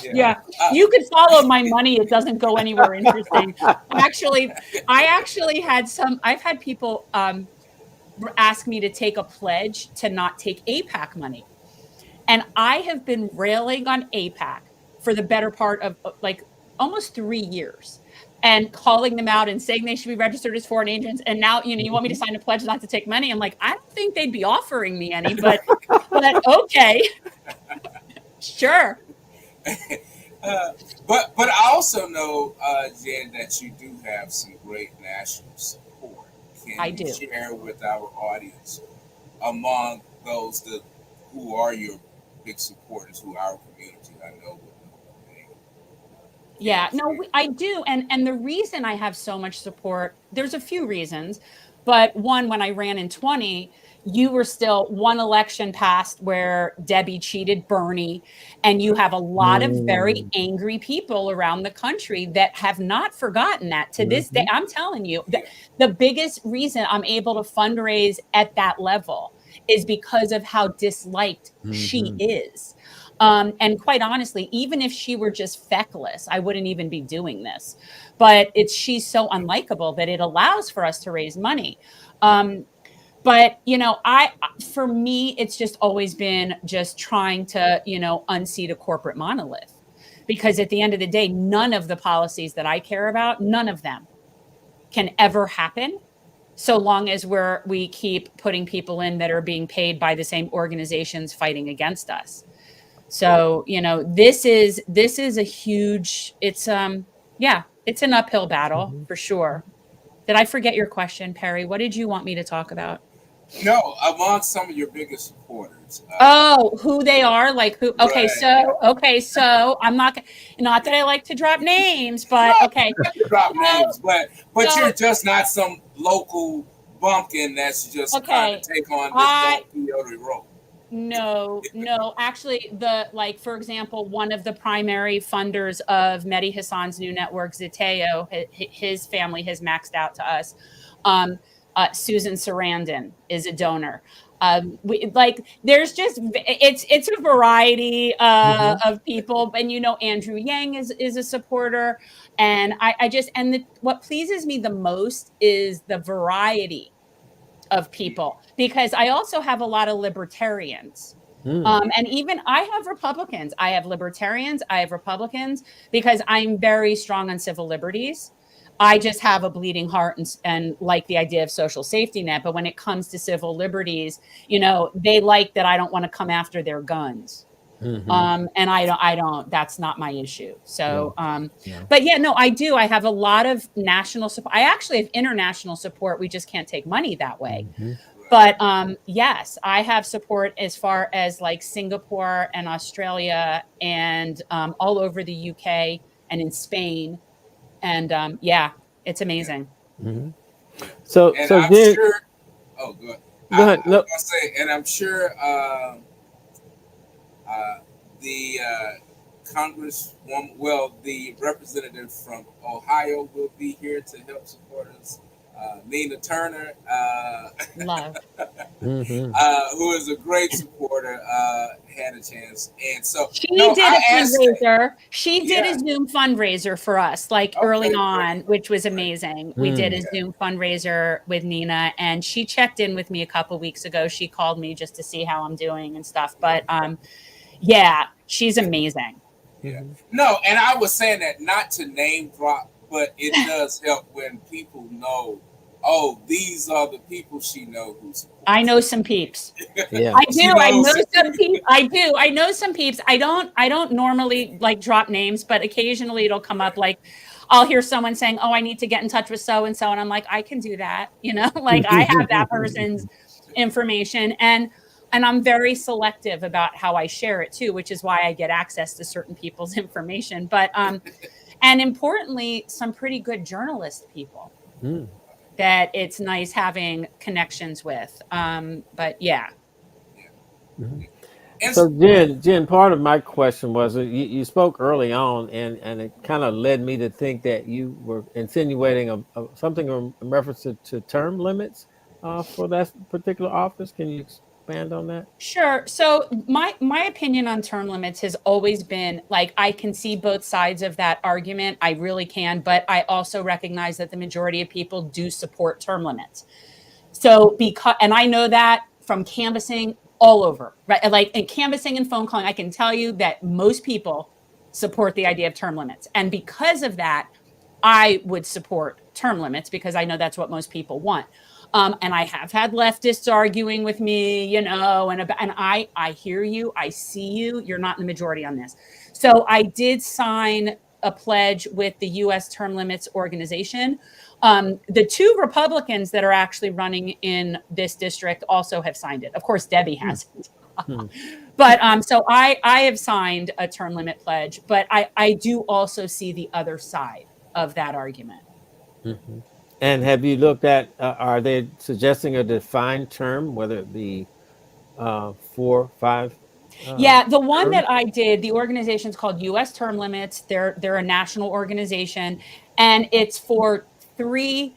Yeah. You could follow my money. It doesn't go anywhere interesting. I've had people ask me to take a pledge to not take AIPAC money. And I have been railing on AIPAC for the better part of like almost 3 years and calling them out and saying they should be registered as foreign agents. And now, you want me to sign a pledge not to take money? I'm like, I don't think they'd be offering me any, but okay. Sure. But I also know, Jen, that you do have some great national support. Can you share with our audience among those who are your big supporters, who our community, I know? Yeah, no, I do. And the reason I have so much support, there's a few reasons. But one, when I ran in 20, you were still one election past where Debbie cheated Bernie. And you have a lot of very angry people around the country that have not forgotten that. To this day, I'm telling you, the biggest reason I'm able to fundraise at that level is because of how disliked she is. And quite honestly, even if she were just feckless, I wouldn't even be doing this. But she's so unlikable that it allows for us to raise money. But, for me, it's just always been just trying to, unseat a corporate monolith. Because at the end of the day, none of the policies that I care about, none of them can ever happen so long as we keep putting people in that are being paid by the same organizations fighting against us. So, this is a huge, it's an uphill battle for sure. Did I forget your question, Perry? What did you want me to talk about? No, among some of your biggest supporters. Who they are, like who? Okay, so I'm not that I like to drop names, but okay. Drop names, but you're just not some local bumpkin that's just Okay. trying to take on this Don Quixote role. No, actually, for example, one of the primary funders of Mehdi Hassan's new network, Ziteo, his family has maxed out to us. Susan Sarandon is a donor. There's just it's a variety of people, and Andrew Yang is a supporter, and what pleases me the most is the variety of people, because I also have a lot of libertarians. And even I have Republicans. I have libertarians. I have Republicans, because I'm very strong on civil liberties. I just have a bleeding heart and like the idea of social safety net. But when it comes to civil liberties, they like that I don't want to come after their guns. And I don't, that's not my issue. So, but yeah, no, I do. I have a lot of national support. I actually have international support. We just can't take money that way. But yes, I have support as far as like Singapore and Australia and all over the UK and in Spain. And yeah, it's amazing. So I'm Jen, sure. Oh, go ahead. Go ahead. I was gonna say, and I'm sure the Congresswoman, the representative from Ohio will be here to help support us. Nina Turner, Love. who is a great supporter, had a chance, and so she did a fundraiser. She did a Zoom fundraiser for us, early on, which was amazing. We did a Zoom fundraiser with Nina, and she checked in with me a couple weeks ago. She called me just to see how I'm doing and stuff. But yeah, she's amazing. Yeah. No, and I was saying that not to name drop, but it does help when people know, oh, these are the people she knows who support. I know some peeps. Yeah. I do. I know some peeps. I do. I know some peeps. I don't normally drop names, but occasionally it'll come up. I'll hear someone saying, "Oh, I need to get in touch with so and so," and I'm like, I can do that. I have that person's information, and I'm very selective about how I share it too, which is why I get access to certain people's information. But and importantly, some pretty good journalist people that it's nice having connections with. But yeah. So Jen, part of my question was you spoke early on, and it kind of led me to think that you were insinuating something in reference to term limits for that particular office. Can you expand on that? Sure. So my opinion on term limits has always been I can see both sides of that argument. I really can, but I also recognize that the majority of people do support term limits. So and I know that from canvassing all over, right? And canvassing and phone calling, I can tell you that most people support the idea of term limits. And because of that, I would support term limits, because I know that's what most people want. And I have had leftists arguing with me, and I hear you, I see you, you're not in the majority on this. So I did sign a pledge with the U.S. Term Limits Organization. The two Republicans that are actually running in this district also have signed it. Of course, Debbie hasn't. But so I have signed a term limit pledge, but I do also see the other side of that argument. And have you looked at, are they suggesting a defined term, whether it be 4, 5? Yeah, the one that I did, the organization's called U.S. Term Limits. They're a national organization, and it's for 3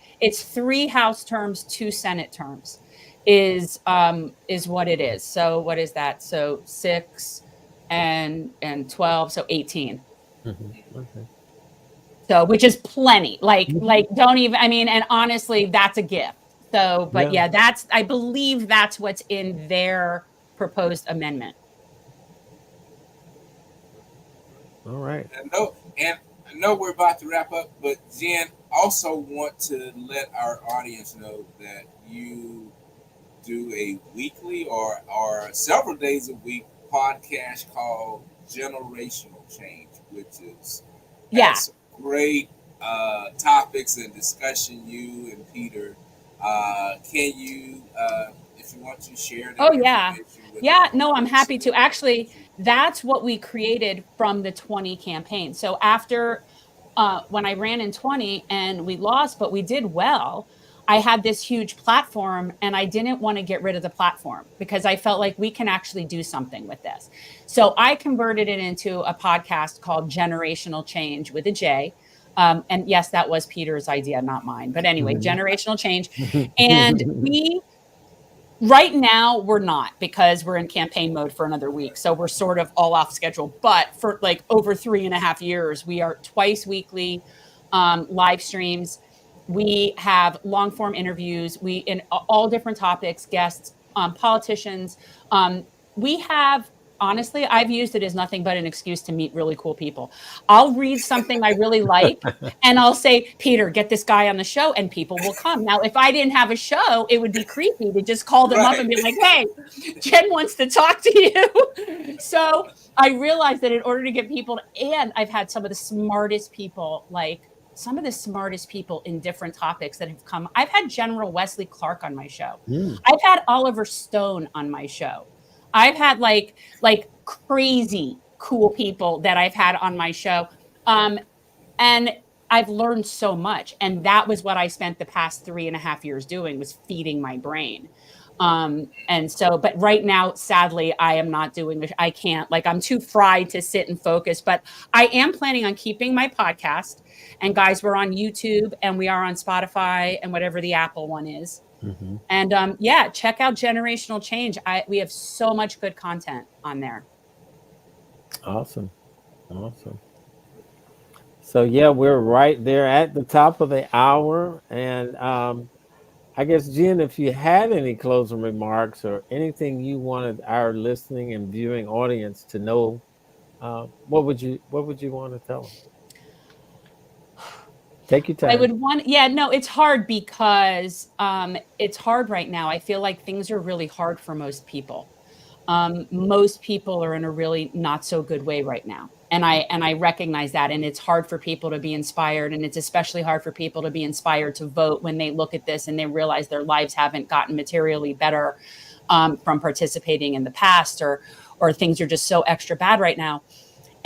House terms, 2 Senate terms is what it is. So what is that? So 6 and 12, so 18. Okay. So, which is plenty. Don't even, and honestly, that's a gift. So, but yeah, I believe that's what's in their proposed amendment. All right. And I know we're about to wrap up, but Jen, also want to let our audience know that you do a weekly or several days a week podcast called Generational Change, which is great topics and discussion. You and Peter, can you, if you want to share that? Oh yeah. No, I'm happy to. Actually, that's what we created from the 20 campaign. So after when I ran in 20 and we lost, but we did well, I had this huge platform and I didn't want to get rid of the platform because I felt like we can actually do something with this. So I converted it into a podcast called Generational Change with a J. And yes, that was Peter's idea, not mine. But anyway, Generational Change. And right now we're not, because we're in campaign mode for another week. So we're sort of all off schedule. But for like over 3.5 years, we are twice weekly live streams. We have long form interviews. We in all different topics, guests, politicians. We have, honestly, I've used it as nothing but an excuse to meet really cool people. I'll read something I really like and I'll say, Peter, get this guy on the show, and people will come. Now, if I didn't have a show, it would be creepy to just call them up and be like, hey, Jen wants to talk to you. So I realized that in order to get people, and I've had some of the smartest people, in different topics that have come. I've had General Wesley Clark on my show. I've had Oliver Stone on my show. I've had like crazy cool people that I've had on my show. And I've learned so much. And that was what I spent the past 3.5 years doing, was feeding my brain. And so, but right now, sadly, I am not doing, I can't, like, I'm too fried to sit and focus, but I am planning on keeping my podcast. And guys, we're on YouTube and we are on Spotify and whatever the Apple one is. Mm-hmm. And yeah, check out Generational Change. We have so much good content on there. Awesome. Awesome. So yeah, we're right there at the top of the hour. And I guess, Jen, if you had any closing remarks or anything you wanted our listening and viewing audience to know, what would you want to tell them? Take your time. I would want, yeah, no, it's hard because it's hard right now. I feel like things are really hard for most people. Most people are in a really not so good way right now. And I recognize that. And it's hard for people to be inspired. And it's especially hard for people to be inspired to vote when they look at this and they realize their lives haven't gotten materially better from participating in the past, or things are just so extra bad right now.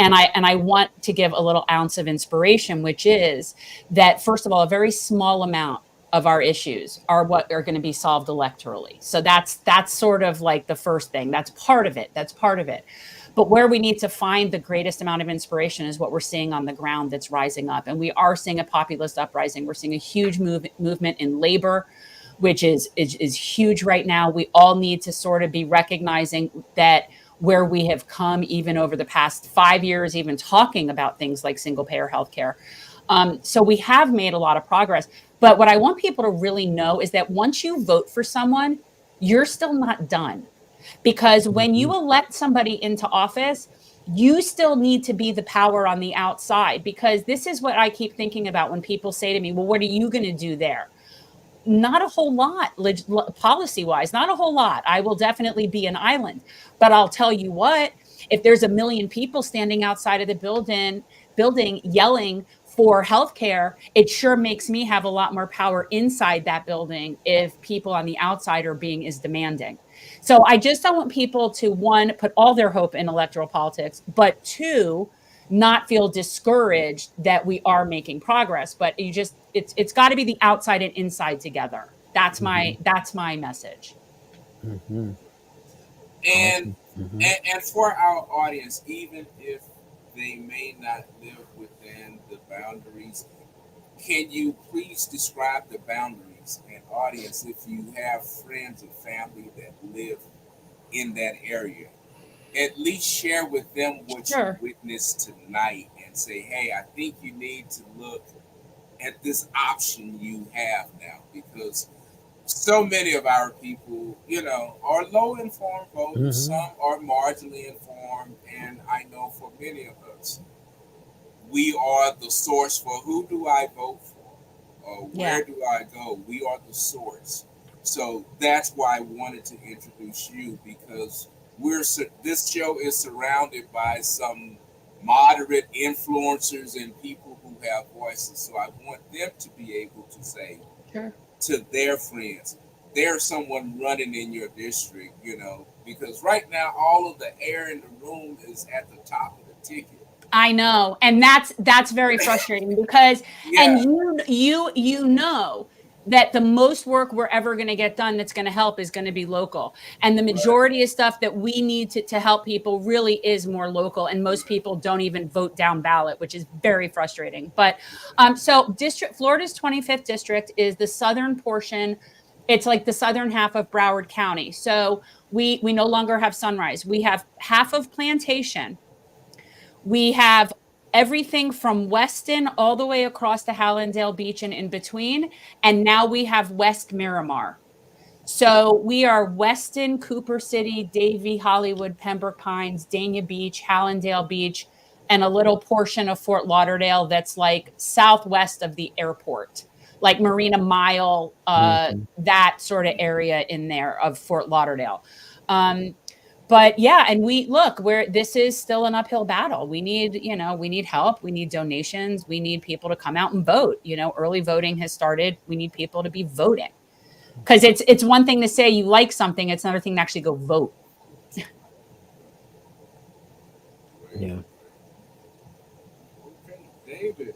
And I want to give a little ounce of inspiration, which is that, first of all, a very small amount of our issues are what are going to be solved electorally. So that's sort of like the first thing. That's part of it. But where we need to find the greatest amount of inspiration is what we're seeing on the ground that's rising up. And we are seeing a populist uprising. We're seeing a huge movement in labor, which is huge right now. We all need to sort of be recognizing that where we have come, even over the past 5 years, even talking about things like single payer healthcare. So we have made a lot of progress. But what I want people to really know is that once you vote for someone, you're still not done. Because when you elect somebody into office, you still need to be the power on the outside. Because this is what I keep thinking about when people say to me, well, what are you going to do there? Not a whole lot, policy-wise, not a whole lot. I will definitely be an island. But I'll tell you what, if there's 1 million people standing outside of the building yelling for healthcare, it sure makes me have a lot more power inside that building if people on the outside are being as demanding. So I just don't want people to, one, put all their hope in electoral politics, but two, not feel discouraged that we are making progress. But it's got to be the outside and inside together. That's my message. Mm-hmm. And and for our audience, even if they may not live within the boundaries, can you please describe the boundaries? And audience, if you have friends and family that live in that area, at least share with them what you witnessed tonight and say, hey, I think you need to look at this option you have now, because so many of our people, are low informed voters. Some are marginally informed. And I know for many of us, we are the source for who do I vote for? Or where do I go? We are the source. So that's why I wanted to introduce you, because this show is surrounded by some moderate influencers and people who have voices. So I want them to be able to say to their friends, there's someone running in your district, because right now all of the air in the room is at the top of the ticket. I know. And that's very frustrating because, and you know that the most work we're ever going to get done that's going to help is going to be local. And the majority of stuff that we need to help people really is more local. And most people don't even vote down ballot, which is very frustrating. But so Florida's 25th district is the southern portion. It's like the southern half of Broward County. So we no longer have Sunrise. We have half of Plantation. We have everything from Weston all the way across to Hallandale Beach and in between. And now we have West Miramar. So we are Weston, Cooper City, Davie, Hollywood, Pembroke Pines, Dania Beach, Hallandale Beach, and a little portion of Fort Lauderdale that's like southwest of the airport, like Marina Mile, that sort of area in there of Fort Lauderdale. But yeah, and this is still an uphill battle. We need help. We need donations. We need people to come out and vote. Early voting has started. We need people to be voting, because it's one thing to say you like something. It's another thing to actually go vote. Yeah. Okay, David.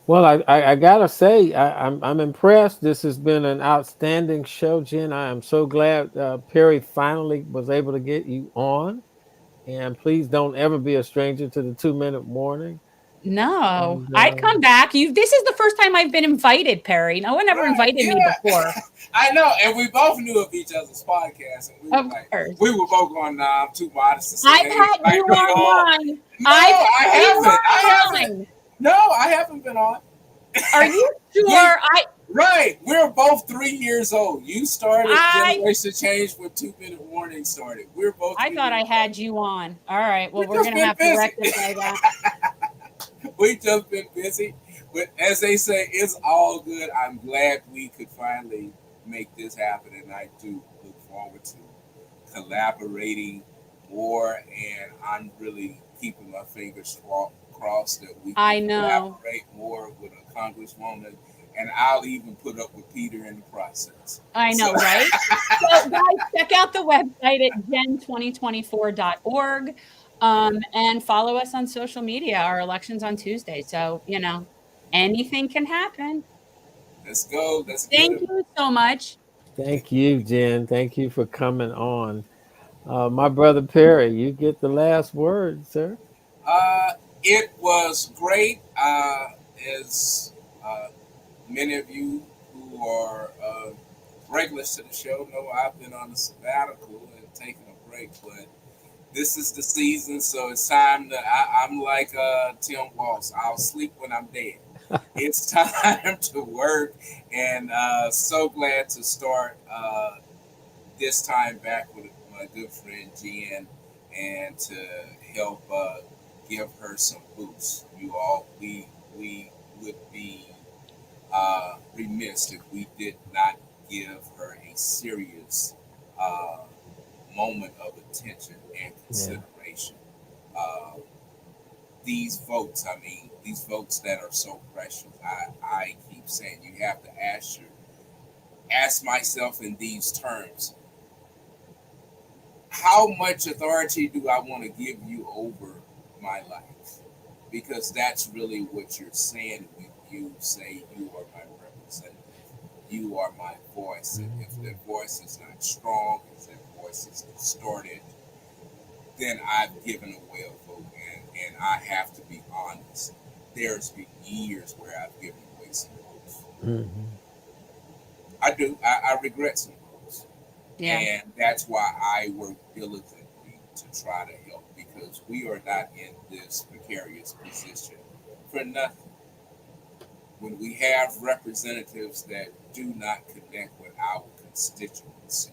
Well, I gotta say, I'm impressed. This has been an outstanding show, Jen. I am so glad Perry finally was able to get you on. And please don't ever be a stranger to the 2-minute warning. No, I'd come back. This is the first time I've been invited, Perry. No one ever invited me before. I know, and we both knew of each other's podcasts, and we were both going, I'm too modest to say. I've had you on. No, I haven't. No, I haven't been on. Are you sure? Right. We're both 3 years old. You started Generation Change when 2-minute warning started. We're both. I thought I had you on. All right. Well, we're going to have to rectify that. We've just been busy. But as they say, it's all good. I'm glad we could finally make this happen. And I do look forward to collaborating more. And I'm really keeping my fingers crossed that we can collaborate more with a congresswoman. And I'll even put up with Peter in the process. I know, right? So, guys, check out the website at gen2024.org and follow us on social media. Our election's on Tuesday. So, anything can happen. Let's go. Thank you so much. Thank you, Jen. Thank you for coming on. My brother Perry, you get the last word, sir. It was great. As many of you who are regulars to the show know, I've been on a sabbatical and taking a break, but this is the season, so it's time to. I'm like Tim Walsh. I'll sleep when I'm dead. It's time to work, and so glad to start this time back with my good friend Jen, and to help give her some boosts. You all, we would be remiss if we did not give her a serious moment of attention and consideration. These votes that are so precious, I keep saying you have to ask myself in these terms, how much authority do I want to give you over my life? Because that's really what you're saying when you say you are my representative. You are my voice. And if their voice is not strong, if their voice is distorted, then I've given away a vote. And I have to be honest. There's been years where I've given away some votes. I do. I regret some votes. Yeah. And that's why I work diligently to try to help, because we are not in this precarious position for nothing. When we have representatives that do not connect with our constituency,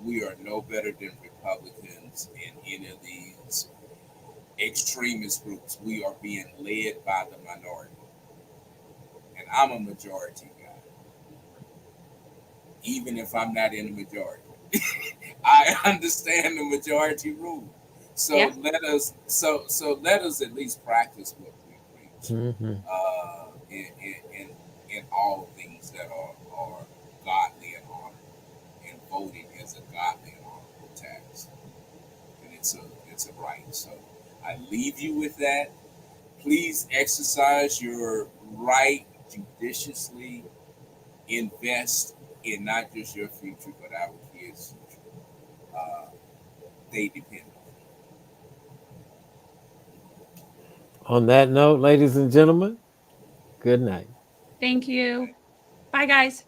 we are no better than Republicans in any of these extremist groups. We are being led by the minority. And I'm a majority guy. Even if I'm not in the majority. I understand the majority rule. So let us at least practice what we preach. In all things that are godly and honorable, and voting is a godly and honorable task, and it's a right. So I leave you with that. Please exercise your right judiciously invest in not just your future, but our kids' future. They depend on. On that note, ladies and gentlemen, good night. Thank you. Bye, guys.